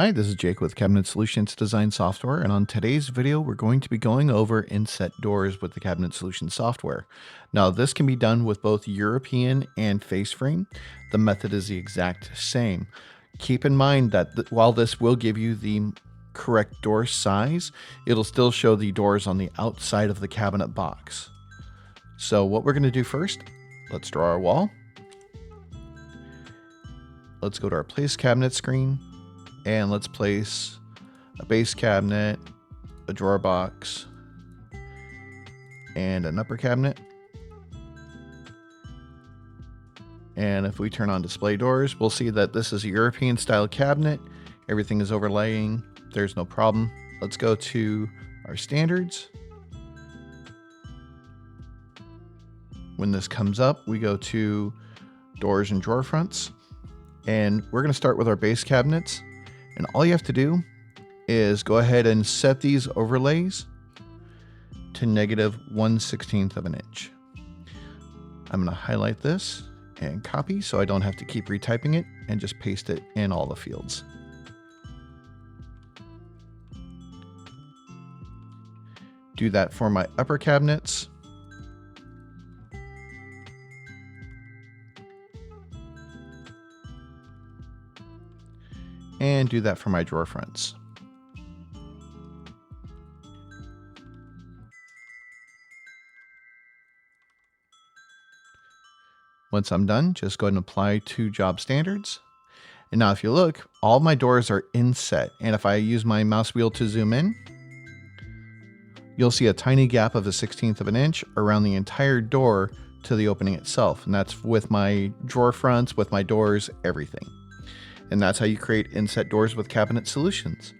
Hi, this is Jake with Cabinet Solutions Design Software, and on today's video, we're going to be going over inset doors with the Cabinet Solutions software. Now, this can be done with both European and face frame. The method is the exact same. Keep in mind that while this will give you the correct door size, it'll still show the doors on the outside of the cabinet box. So what we're going to do first, let's draw our wall. Let's go to our place cabinet screen. And let's place a base cabinet, a drawer box, and an upper cabinet. And if we turn on display doors, we'll see that this is a European style cabinet. Everything is overlaying. There's no problem. Let's go to our standards. When this comes up, we go to doors and drawer fronts. And we're going to start with our base cabinets. And all you have to do is go ahead and set these overlays to -1/16 of an inch. I'm going to highlight this and copy so I don't have to keep retyping it, and just paste it in all the fields. Do that for my upper cabinets. And do that for my drawer fronts. Once I'm done, just go ahead and apply to job standards. And now if you look, all my doors are inset. And if I use my mouse wheel to zoom in, you'll see a tiny gap of 1/16 of an inch around the entire door to the opening itself. And that's with my drawer fronts, with my doors, everything. And that's how you create inset doors with Cabinet Solutions.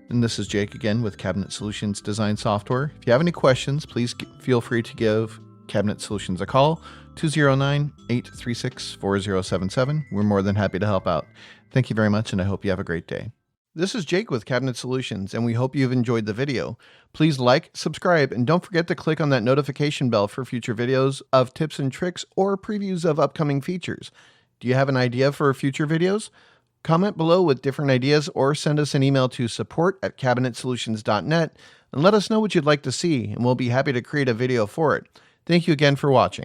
And this is Jake again with Cabinet Solutions Design Software. If you have any questions, please feel free to give Cabinet Solutions a call, 209-836-4077. We're more than happy to help out. Thank you very much, and I hope you have a great day. This is Jake with Cabinet Solutions, and we hope you've enjoyed the video. Please like, subscribe, and don't forget to click on that notification bell for future videos of tips and tricks or previews of upcoming features. Do you have an idea for future videos? Comment below with different ideas, or send us an email to support@cabinetsolutions.net and let us know what you'd like to see, and we'll be happy to create a video for it. Thank you again for watching.